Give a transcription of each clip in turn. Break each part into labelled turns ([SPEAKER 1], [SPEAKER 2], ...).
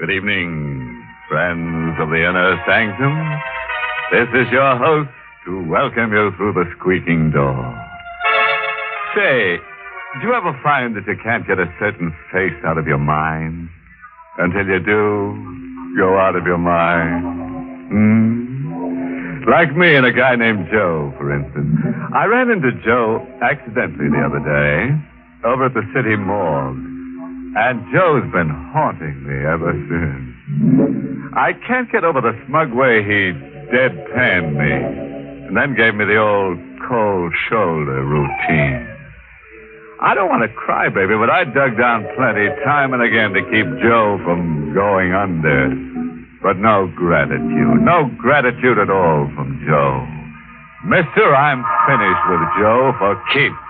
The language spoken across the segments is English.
[SPEAKER 1] Good evening, friends of the inner sanctum. This is your host to welcome you through the squeaking door. Say, do you ever find that you can't get a certain face out of your mind? Until you do, go out of your mind. Like me and a guy named Joe, for instance. I ran into Joe accidentally the other day over at the city morgue. And Joe's been haunting me ever since. I can't get over the smug way he deadpanned me and then gave me the old cold shoulder routine. I don't want to cry, baby, but I dug down plenty time and again to keep Joe from going under. But no gratitude. No gratitude at all from Joe. Mister, I'm finished with Joe for keeps.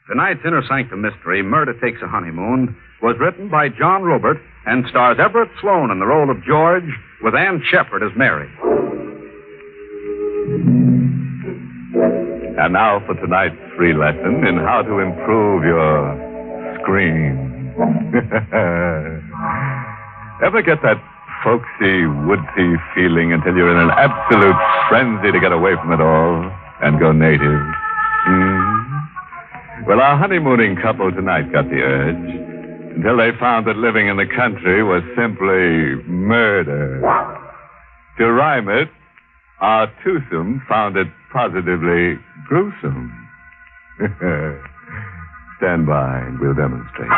[SPEAKER 2] Tonight's Inner Sanctum mystery, Murder Takes a Honeymoon, was written by John Robert and stars Everett Sloane in the role of George, with Ann Shepard as Mary.
[SPEAKER 1] And now for tonight's free lesson in how to improve your scream. Ever get that folksy, woodsy feeling until you're in an absolute frenzy to get away from it all and go native? Well, our honeymooning couple tonight got the urge until they found that living in the country was simply murder. To rhyme it, our twosome found it positively gruesome. Stand by and we'll demonstrate.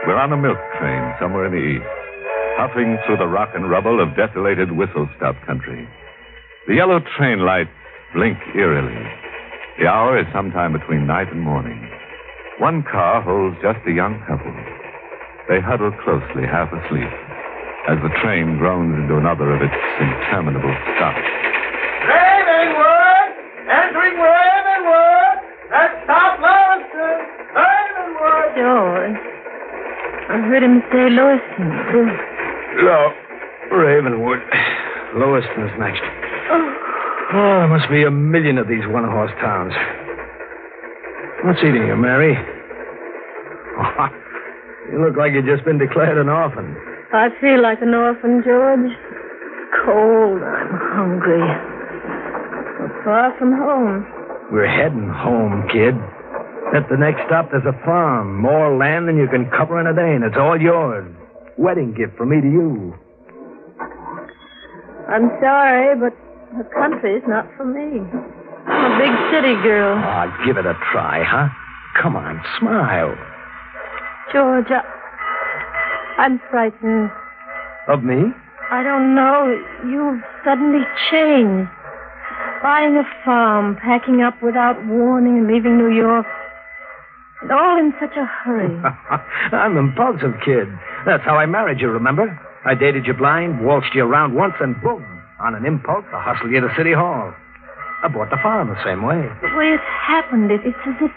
[SPEAKER 1] We're on a milk train somewhere in the east, puffing through the rock and rubble of desolated whistle-stop country. The yellow train lights blink eerily. The hour is sometime between night and morning. One car holds just a young couple. They huddle closely, half asleep, as the train groans into another of its interminable stops.
[SPEAKER 3] Ravenwood! Entering Ravenwood! Let's stop Lewiston! Ravenwood!
[SPEAKER 4] George, I heard him say Lewiston.
[SPEAKER 5] No, Ravenwood. Lewiston's next. Oh, there must be a million of these one-horse towns. What's eating you, Mary? Oh, you look like you've just been declared an orphan.
[SPEAKER 4] I feel like an orphan, George. Cold. I'm hungry. So far from home.
[SPEAKER 5] We're heading home, kid. At the next stop, there's a farm. More land than you can cover in a day, and it's all yours. Wedding gift from me to you.
[SPEAKER 4] I'm sorry, but the country's not for me. I'm a big city girl.
[SPEAKER 5] Oh, give it a try, huh? Come on, smile.
[SPEAKER 4] George, I'm frightened.
[SPEAKER 5] Of me?
[SPEAKER 4] I don't know. You've suddenly changed. Buying a farm, packing up without warning, and leaving New York. And all in such a hurry.
[SPEAKER 5] I'm impulsive, kid. That's how I married you, remember? I dated you blind, waltzed you around once, and boom. On an impulse, I hustled you to City Hall. I bought the farm the same way.
[SPEAKER 4] The way it happened, it's as if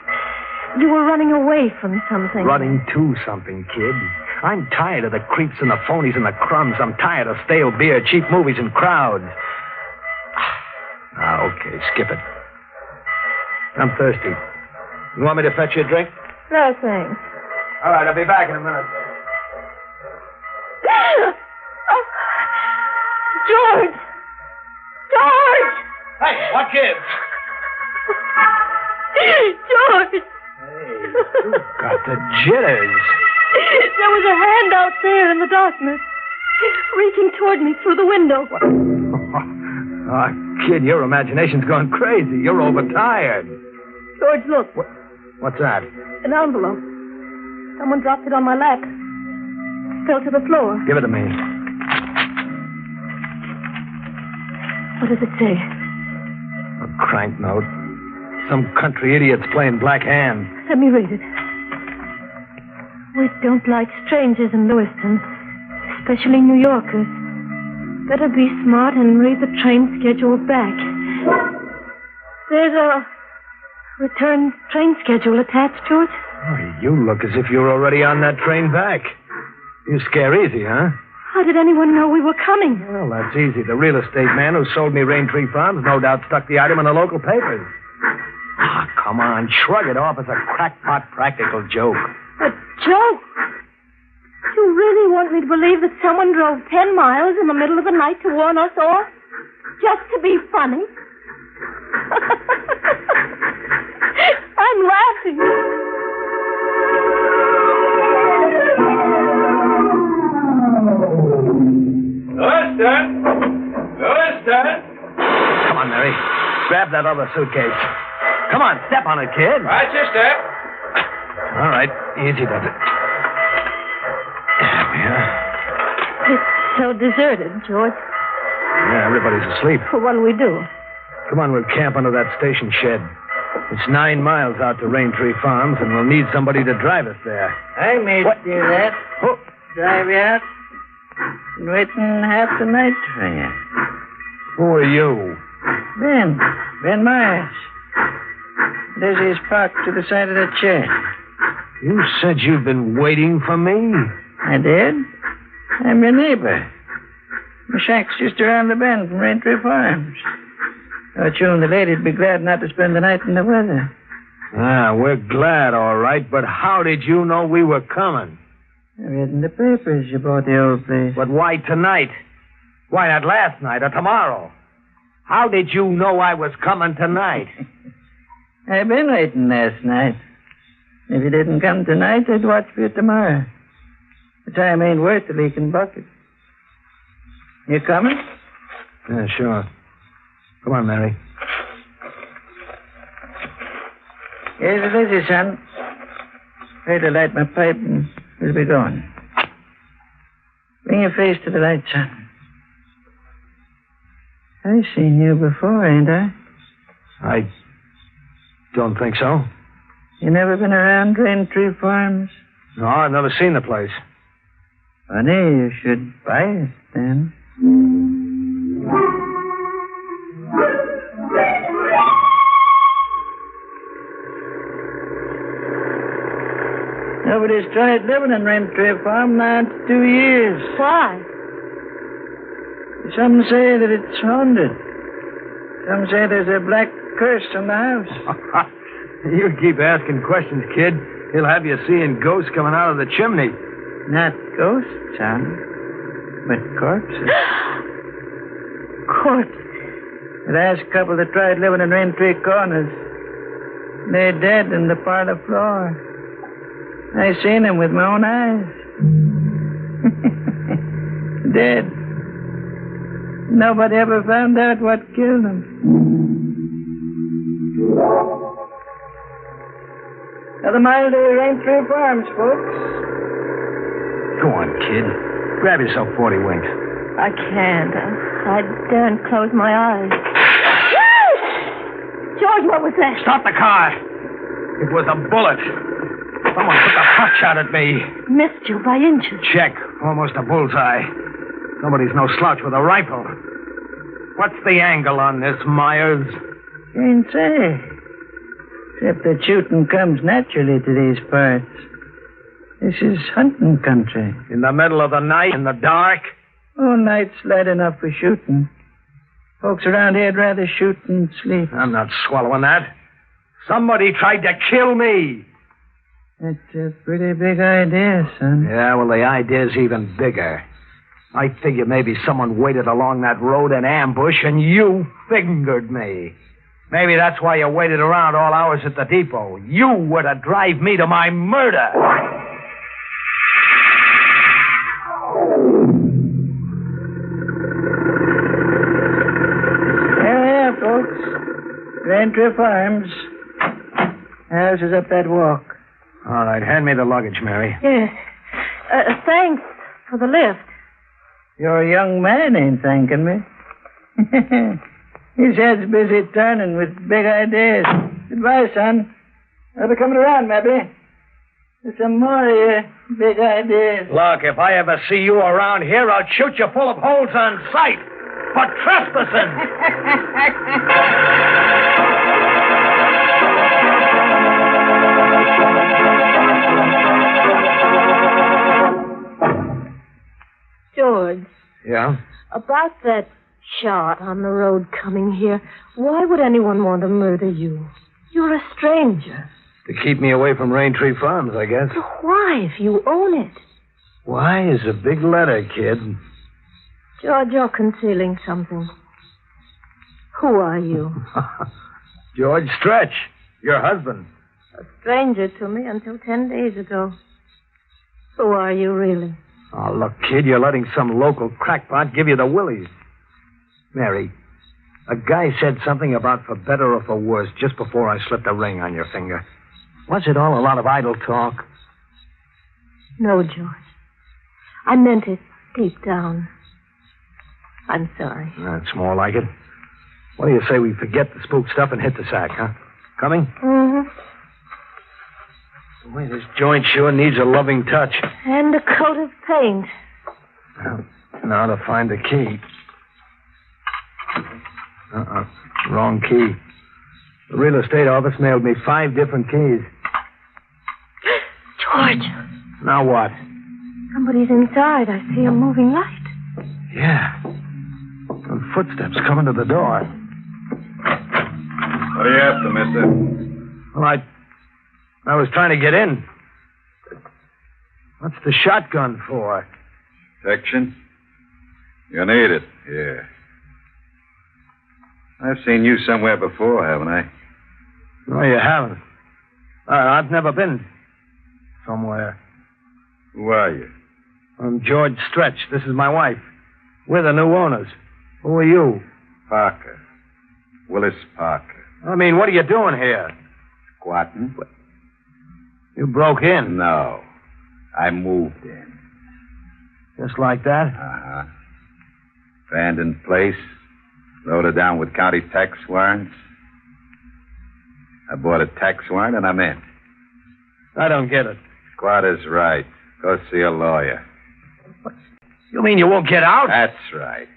[SPEAKER 4] you were running away from something.
[SPEAKER 5] Running to something, kid. I'm tired of the creeps and the phonies and the crumbs. I'm tired of stale beer, cheap movies, and crowds. Okay, skip it. I'm thirsty. You want me to fetch you a drink?
[SPEAKER 4] No, thanks.
[SPEAKER 5] All right, I'll be back in a minute.
[SPEAKER 4] Oh, George! George!
[SPEAKER 5] Hey, what kids?
[SPEAKER 4] George!
[SPEAKER 5] Hey, you got the jitters.
[SPEAKER 4] There was a hand out there in the darkness, reaching toward me through the window.
[SPEAKER 5] What? Oh, kid, your imagination's gone crazy. You're overtired.
[SPEAKER 4] George, look.
[SPEAKER 5] What's that?
[SPEAKER 4] An envelope. Someone dropped it on my lap. It fell to the floor.
[SPEAKER 5] Give it to me.
[SPEAKER 4] What does it say?
[SPEAKER 5] A crank note. Some country idiot's playing black hand.
[SPEAKER 4] Let me read it. We don't like strangers in Lewiston, especially New Yorkers. Better be smart and read the train schedule back. There's a return train schedule attached to it.
[SPEAKER 5] Oh, you look as if you're already on that train back. You scare easy, huh?
[SPEAKER 4] How did anyone know we were coming?
[SPEAKER 5] Well, that's easy. The real estate man who sold me Rain Tree Farms no doubt stuck the item in the local papers. come on. Shrug it off as a crackpot practical joke.
[SPEAKER 4] But, Joe, you really want me to believe that someone drove 10 miles in the middle of the night to warn us off? Just to be funny? I'm laughing.
[SPEAKER 3] Lewiston!
[SPEAKER 5] Come on, Mary. Grab that other suitcase. Come on, step on it, kid.
[SPEAKER 3] Watch your step.
[SPEAKER 5] All right, easy does it. There we are.
[SPEAKER 4] It's so deserted, George.
[SPEAKER 5] Yeah, everybody's asleep.
[SPEAKER 4] Well, what'll we do?
[SPEAKER 5] Come on, we'll camp under that station shed. It's 9 miles out to Raintree Farms, and we'll need somebody to drive us there.
[SPEAKER 6] I may do that.
[SPEAKER 5] Oh,
[SPEAKER 6] Drive you out. Been waiting half the night for you.
[SPEAKER 5] who are you?
[SPEAKER 6] Ben Myers. There's his parked to the side of the shed.
[SPEAKER 5] You said you'd been waiting for me?
[SPEAKER 6] I did. I'm your neighbor. My shack's just around the bend from Raintree Farms. Thought you and the lady'd be glad not to spend the night in the weather.
[SPEAKER 5] Ah, we're glad, all right, but how did you know we were coming?
[SPEAKER 6] I read in the papers about the old place.
[SPEAKER 5] But why tonight? Why not last night or tomorrow? How did you know I was coming tonight?
[SPEAKER 6] I've been waiting last night. If you didn't come tonight, I'd watch for you tomorrow. The time ain't worth the leaking bucket. You coming?
[SPEAKER 5] Yeah, sure. Come on, Mary.
[SPEAKER 6] Here's the busy, son. Wait to light my pipe and we'll be going. Bring your face to the light, son. I've seen you before, ain't I?
[SPEAKER 5] I don't think so.
[SPEAKER 6] You never been around Raintree Farms?
[SPEAKER 5] No, I've never seen the place.
[SPEAKER 6] Funny, you should buy it then. Nobody's tried living in Raintree Farm now in 2 years.
[SPEAKER 4] Why?
[SPEAKER 6] Some say that it's haunted. Some say there's a black curse on the house.
[SPEAKER 5] You keep asking questions, kid. He'll have you seeing ghosts coming out of the chimney.
[SPEAKER 6] Not ghosts, son, but corpses.
[SPEAKER 4] Corpse.
[SPEAKER 6] The last couple that tried living in Raintree Corners, they're dead in the parlor floor. I seen them with my own eyes. Dead. Nobody ever found out what killed them. Another mile to Raintree Farms, folks.
[SPEAKER 5] Go on, kid. Grab yourself 40 winks.
[SPEAKER 4] I can't. I daren't close my eyes. George, what was that?
[SPEAKER 5] Stop the car. It was a bullet. Someone took a pot shot at me.
[SPEAKER 4] Missed you by inches.
[SPEAKER 5] Check. Almost a bullseye. Nobody's no slouch with a rifle. What's the angle on this, Myers?
[SPEAKER 6] Can't say. Except that shooting comes naturally to these parts. This is hunting country.
[SPEAKER 5] In the middle of the night, in the dark?
[SPEAKER 6] Oh, night's light enough for shooting. Folks around here'd rather shoot than sleep.
[SPEAKER 5] I'm not swallowing that. Somebody tried to kill me.
[SPEAKER 6] That's a pretty big idea, son.
[SPEAKER 5] Yeah, well, the idea's even bigger. I figure maybe someone waited along that road in ambush and you fingered me. Maybe that's why you waited around all hours at the depot. You were to drive me to my murder.
[SPEAKER 6] There we are, folks. Raintree Farms. House is up that walk.
[SPEAKER 5] All right, hand me the luggage, Mary.
[SPEAKER 4] Yes. Thanks for the lift.
[SPEAKER 6] Your young man ain't thanking me. His head's busy turning with big ideas. Goodbye, son. I'll be coming around, maybe. There's some more of your big ideas.
[SPEAKER 5] Look, if I ever see you around here, I'll shoot you full of holes on sight for trespassing.
[SPEAKER 4] George,
[SPEAKER 5] Yeah?
[SPEAKER 4] about that shot on the road coming here, why would anyone want to murder you? You're a stranger.
[SPEAKER 5] To keep me away from Raintree Farms, I guess.
[SPEAKER 4] Why, if you own it?
[SPEAKER 5] Why is a big letter, kid.
[SPEAKER 4] George, you're concealing something. Who are you?
[SPEAKER 5] George Stretch, your husband.
[SPEAKER 4] A stranger to me until 10 days ago. Who are you, really?
[SPEAKER 5] Oh, look, kid, you're letting some local crackpot give you the willies. Mary, a guy said something about for better or for worse just before I slipped a ring on your finger. Was it all a lot of idle talk?
[SPEAKER 4] No, George. I meant it deep down. I'm sorry.
[SPEAKER 5] That's more like it. What do you say we forget the spook stuff and hit the sack, huh? Coming?
[SPEAKER 4] Mm-hmm.
[SPEAKER 5] Boy, this joint sure needs a loving touch.
[SPEAKER 4] And a coat of paint.
[SPEAKER 5] Well, now to find the key. Wrong key. The real estate office mailed me 5 different keys.
[SPEAKER 4] George.
[SPEAKER 5] Now what?
[SPEAKER 4] Somebody's inside. I see a moving light.
[SPEAKER 5] Yeah. Some footsteps coming to the door.
[SPEAKER 2] What are you after, mister?
[SPEAKER 5] Well, I was trying to get in. What's the shotgun for?
[SPEAKER 2] Protection? You need it, yeah. I've seen you somewhere before, haven't I?
[SPEAKER 5] No, you haven't. I've never been somewhere.
[SPEAKER 2] Who are you?
[SPEAKER 5] I'm George Stretch. This is my wife. We're the new owners. Who are you?
[SPEAKER 2] Parker. Willis Parker.
[SPEAKER 5] I mean, what are you doing here?
[SPEAKER 2] Squatting?
[SPEAKER 5] You broke in.
[SPEAKER 2] No. I moved in.
[SPEAKER 5] Just like that?
[SPEAKER 2] Uh-huh. Abandoned place. Loaded down with county tax warrants. I bought a tax warrant and I'm in.
[SPEAKER 5] I don't get it.
[SPEAKER 2] Squatter's right. Go see a lawyer.
[SPEAKER 5] You mean you won't get out?
[SPEAKER 2] That's right.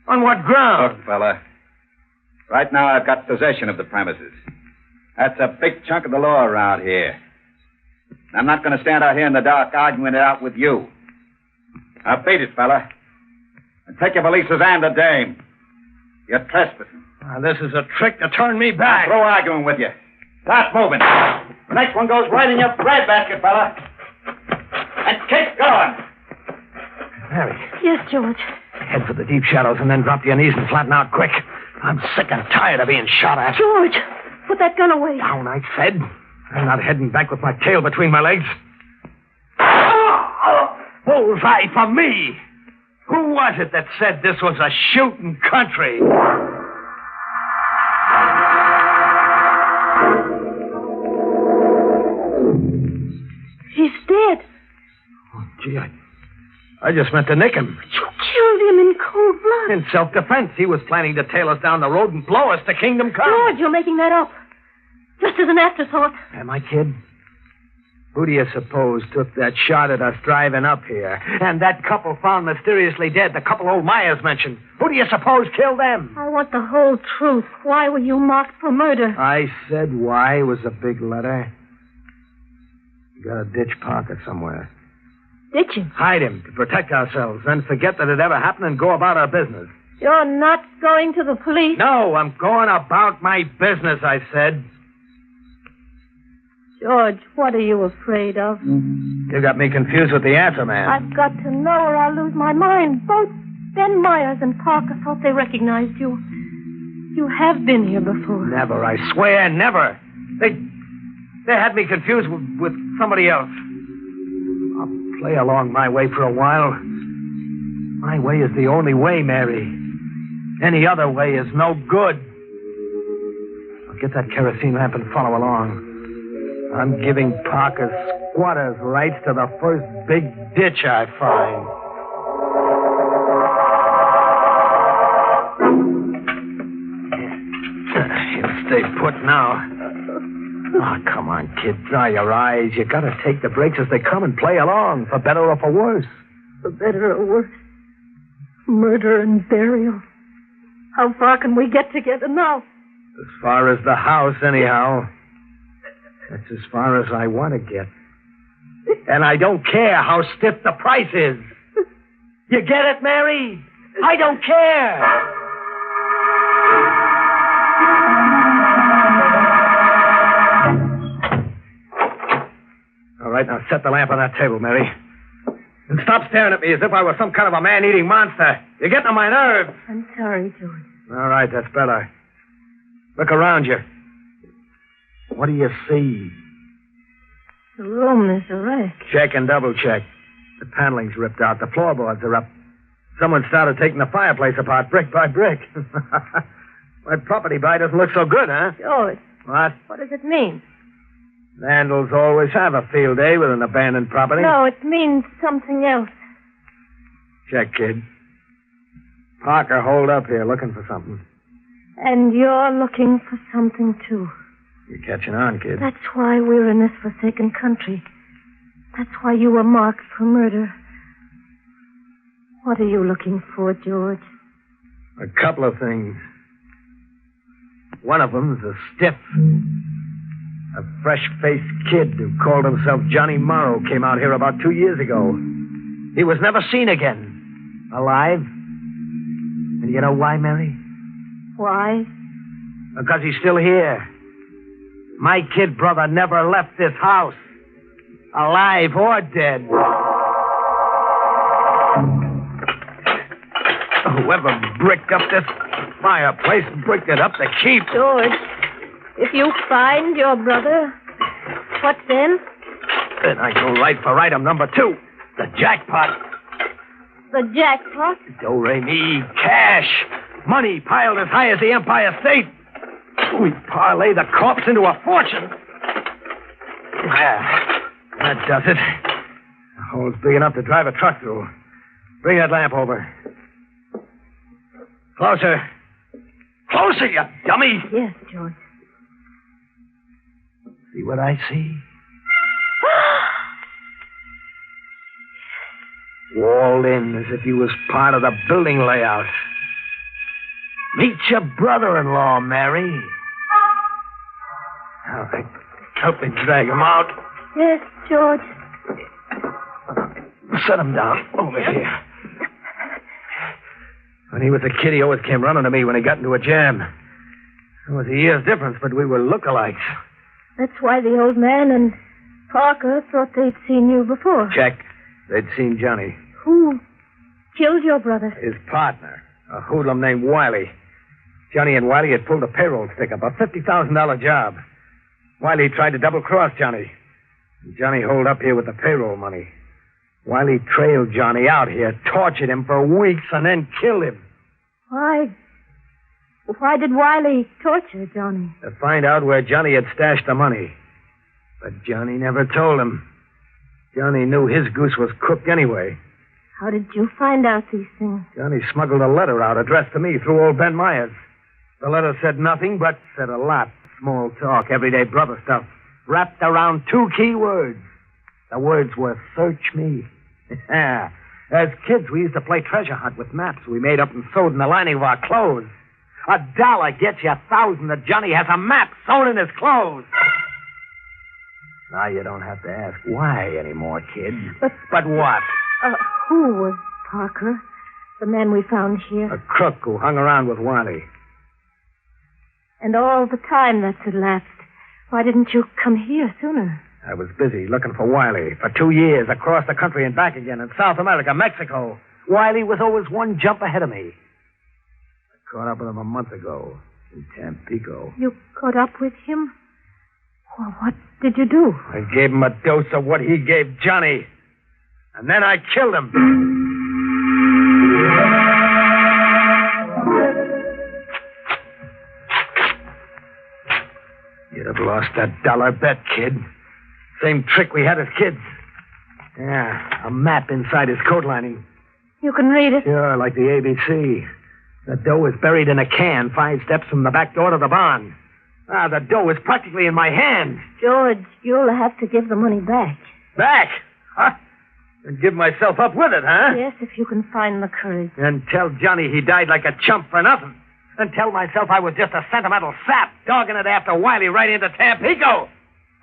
[SPEAKER 5] On what ground?
[SPEAKER 2] Look, fella. Right now I've got possession of the premises. That's a big chunk of the law around here. I'm not going to stand out here in the dark arguing it out with you. Now beat it, fella. And take your valises and the dame. You're trespassing.
[SPEAKER 5] This is a trick to turn me back.
[SPEAKER 2] Throw arguing with you. Start moving. The next one goes right in your breadbasket, fella. And keep going.
[SPEAKER 5] Mary,
[SPEAKER 4] Yes, George.
[SPEAKER 5] head for the deep shadows and then drop to your knees and flatten out quick. I'm sick and tired of being shot at.
[SPEAKER 4] George, put that gun away.
[SPEAKER 5] Down, I said. I'm not heading back with my tail between my legs. Bullseye for me. Who was it that said this was a shooting country?
[SPEAKER 4] He's dead.
[SPEAKER 5] Oh, gee, I just meant to nick him.
[SPEAKER 4] You killed him in cold blood.
[SPEAKER 5] In self-defense, he was planning to tail us down the road and blow us to Kingdom Come.
[SPEAKER 4] George, you're making that up. Just as an afterthought.
[SPEAKER 5] Am I, kid? Who do you suppose took that shot at us driving up here? And that couple found mysteriously dead, the couple old Myers mentioned. Who do you suppose killed them?
[SPEAKER 4] I want the whole truth. Why were you marked for murder?
[SPEAKER 5] I said why was a big letter. You gotta ditch Parker somewhere.
[SPEAKER 4] Ditch him?
[SPEAKER 5] Hide him to protect ourselves, then forget that it ever happened and go about our business.
[SPEAKER 4] You're not going to the police?
[SPEAKER 5] No, I'm going about my business, I said.
[SPEAKER 4] George, what are you afraid of?
[SPEAKER 5] You got me confused with the answer, man.
[SPEAKER 4] I've got to know or I'll lose my mind. Both Ben Myers and Parker thought they recognized you. You have been here before.
[SPEAKER 5] Never, I swear, never. They had me confused with somebody else. I'll play along my way for a while. My way is the only way, Mary. Any other way is no good. I'll get that kerosene lamp and follow along. I'm giving Parker's squatters' rights to the first big ditch I find. He'll stay put now. Oh, come on, kid. Dry your eyes. You gotta take the breaks as they come and play along, for better or for worse.
[SPEAKER 4] For better or worse. Murder and burial. How far can we get together now?
[SPEAKER 5] As far as the house, anyhow. That's as far as I want to get. And I don't care how stiff the price is. You get it, Mary? I don't care. right, now set the lamp on that table, Mary. And stop staring at me as if I were some kind of a man-eating monster. You're getting on my nerves.
[SPEAKER 4] I'm sorry, George.
[SPEAKER 5] All right, that's better. Look around you. What do you see?
[SPEAKER 4] The room is a wreck.
[SPEAKER 5] Check and double check. The paneling's ripped out. The floorboards are up. Someone started taking the fireplace apart brick by brick. My property buy doesn't look so good, huh?
[SPEAKER 4] George.
[SPEAKER 5] What?
[SPEAKER 4] What does it mean?
[SPEAKER 5] Vandals always have a field day with an abandoned property.
[SPEAKER 4] No, it means something else.
[SPEAKER 5] Check, kid. Parker holed up here looking for something.
[SPEAKER 4] And you're looking for something, too.
[SPEAKER 5] You're catching on, kid.
[SPEAKER 4] That's why we're in this forsaken country. That's why you were marked for murder. What are you looking for, George?
[SPEAKER 5] A couple of things. One of them's a stiff. A fresh-faced kid who called himself Johnny Morrow came out here about 2 years ago. He was never seen again. Alive. And you know why, Mary?
[SPEAKER 4] Why?
[SPEAKER 5] Because he's still here. My kid brother never left this house. Alive or dead. Whoever bricked up this fireplace bricked it up to keep.
[SPEAKER 4] George, if you find your brother, what then?
[SPEAKER 5] Then I go right for item number 2, the jackpot.
[SPEAKER 4] The jackpot?
[SPEAKER 5] Do-re-mi, cash. Money piled as high as the Empire State. We parlay the corpse into a fortune. That does it. The hole's big enough to drive a truck through. Bring that lamp over. Closer. Closer, you dummy.
[SPEAKER 4] Yes, George.
[SPEAKER 5] See what I see? Walled in as if he was part of the building layout. Meet your brother-in-law, Mary. All right. Help me drag him out.
[SPEAKER 4] Yes, George.
[SPEAKER 5] Set him down over here. When he was a kid, he always came running to me when he got into a jam. There was a year's difference, but we were lookalikes.
[SPEAKER 4] That's why the old man and Parker thought they'd seen you before.
[SPEAKER 5] Check. They'd seen Johnny.
[SPEAKER 4] Who killed your brother?
[SPEAKER 5] His partner, a hoodlum named Wiley. Johnny and Wiley had pulled a payroll stick-up, a $50,000 job. Wiley tried to double-cross Johnny. Johnny holed up here with the payroll money. Wiley trailed Johnny out here, tortured him for weeks, and then killed him.
[SPEAKER 4] Why did Wiley torture Johnny?
[SPEAKER 5] To find out where Johnny had stashed the money. But Johnny never told him. Johnny knew his goose was cooked anyway.
[SPEAKER 4] How did you find out these things?
[SPEAKER 5] Johnny smuggled a letter out addressed to me through old Ben Myers. The letter said nothing, but said a lot. Small talk, everyday brother stuff, wrapped around 2 key words. The words were, search me. As kids, we used to play treasure hunt with maps we made up and sewed in the lining of our clothes. $1 gets you 1,000 that Johnny has a map sewn in his clothes. Now you don't have to ask why anymore, kid. But what?
[SPEAKER 4] Who was Parker, the man we found here?
[SPEAKER 5] A crook who hung around with Wiley.
[SPEAKER 4] And all the time that's elapsed, why didn't you come here sooner?
[SPEAKER 5] I was busy looking for Wiley for 2 years, across the country and back again, in South America, Mexico. Wiley was always one jump ahead of me. I caught up with him a month ago in Tampico.
[SPEAKER 4] You caught up with him? Well, what did you do?
[SPEAKER 5] I gave him a dose of what he gave Johnny. And then I killed him. You'd have lost that $1 bet, kid. Same trick we had as kids. Yeah, a map inside his coat lining.
[SPEAKER 4] You can read it?
[SPEAKER 5] Sure, like the ABC. The dough is buried in a can 5 steps from the back door to the barn. The dough is practically in my hand.
[SPEAKER 4] George, you'll have to give the money back.
[SPEAKER 5] Back? Huh? And give myself up with it, huh?
[SPEAKER 4] Yes, if you can find the courage.
[SPEAKER 5] And tell Johnny he died like a chump for nothing. And tell myself I was just a sentimental sap dogging it after Wiley right into Tampico.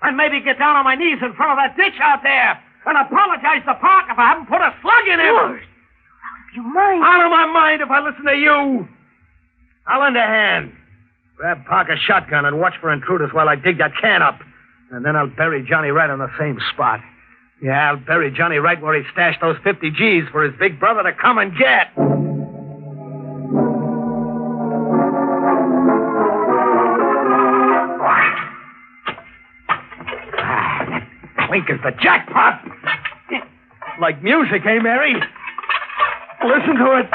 [SPEAKER 5] And maybe get down on my knees in front of that ditch out there and apologize to Parker for having put a slug in him.
[SPEAKER 4] George, out of your mind.
[SPEAKER 5] Out of my mind if I listen to you. I'll lend a hand. Grab Parker's shotgun and watch for intruders while I dig that can up. And then I'll bury Johnny right on the same spot. Yeah, I'll bury Johnny right where he stashed those 50 G's for his big brother to come and get. That clink is the jackpot. Like music, eh, Mary? Listen to it.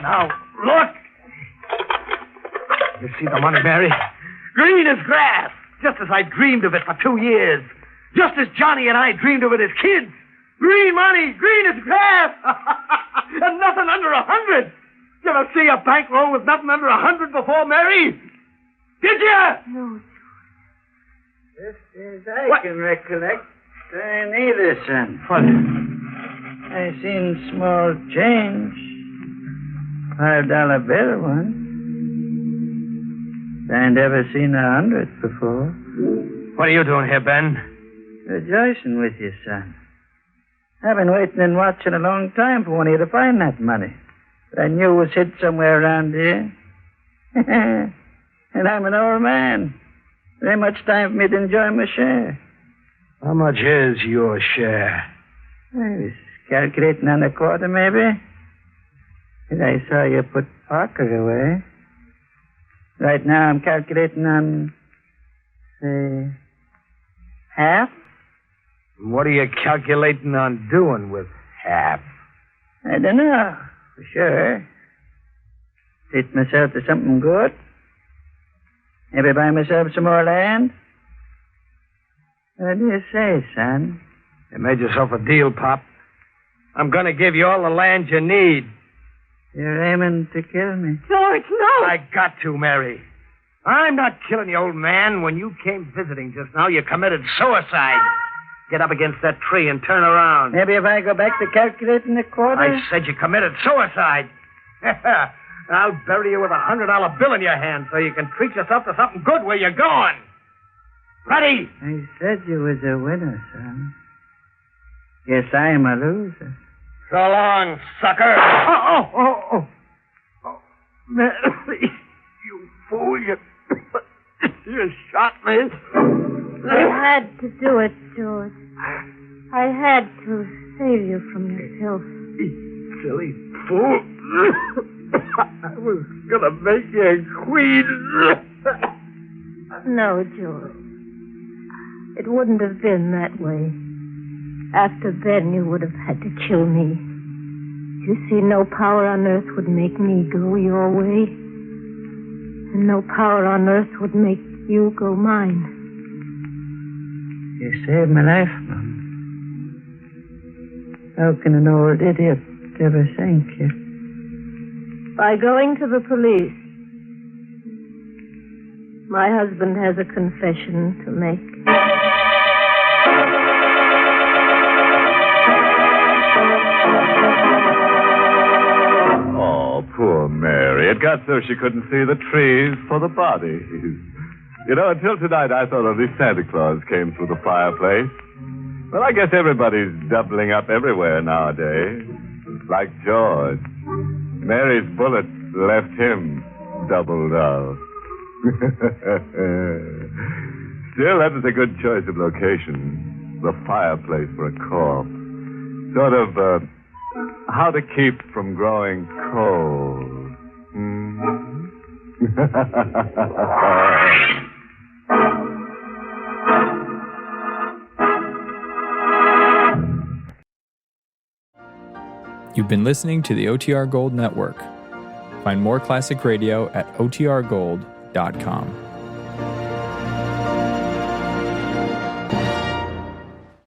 [SPEAKER 5] Now, look. You see the money, Mary? Green as grass, just as I dreamed of it for 2 years. Just as Johnny and I dreamed of it as kids. Green money, green as grass. And nothing under 100. You ever see a bankroll with nothing under 100 before, Mary? Did you?
[SPEAKER 4] No.
[SPEAKER 6] Just as I can recollect, I neither, son.
[SPEAKER 5] What?
[SPEAKER 6] I seen small change. $5 bill once. I never seen 100 before.
[SPEAKER 5] What are you doing here, Ben?
[SPEAKER 6] Rejoicing with you, son. I've been waiting and watching a long time for one of you to find that money. But I knew it was hid somewhere around here. And I'm an old man. Very much time for me to enjoy my share.
[SPEAKER 5] How much is your share?
[SPEAKER 6] I was calculating on a quarter, maybe. And I saw you put Parker away. Right now I'm calculating on, say, half.
[SPEAKER 5] What are you calculating on doing with half?
[SPEAKER 6] I don't know, for sure. Treat myself to something good. Maybe buy myself some more land. What do you say, son?
[SPEAKER 5] You made yourself a deal, Pop. I'm going to give you all the land you need.
[SPEAKER 6] You're aiming to kill me.
[SPEAKER 4] George, no!
[SPEAKER 5] I got to, Mary. I'm not killing you, old man. When you came visiting just now, you committed suicide. Get up against that tree and turn around.
[SPEAKER 6] Maybe if I go back to calculating a quarter?
[SPEAKER 5] I said you committed suicide. I'll bury you with $100 bill in your hand so you can treat yourself to something good where you're going. Ready?
[SPEAKER 6] I said you was a winner, son. Guess I'm a loser.
[SPEAKER 5] So long, sucker. Oh. Mary, you fool. You shot me.
[SPEAKER 4] I had to do it, George. I had to save you from yourself.
[SPEAKER 5] You silly fool. I was going to make you a queen.
[SPEAKER 4] No, George. It wouldn't have been that way. After then, you would have had to kill me. You see, no power on earth would make me go your way. And no power on earth would make you go mine.
[SPEAKER 6] You saved my life, Mom. How can an old idiot ever thank you?
[SPEAKER 4] By going to the police. My husband has a confession to make.
[SPEAKER 1] Oh, poor Mary. It got so she couldn't see the trees for the bodies. You know, until tonight I thought only Santa Claus came through the fireplace. Well, I guess everybody's doubling up everywhere nowadays. Like George. Mary's bullet left him doubled up. Still, that was a good choice of location. The fireplace for a corpse. Sort of, how to keep from growing cold.
[SPEAKER 7] You've been listening to the OTR Gold Network. Find more classic radio at otrgold.com.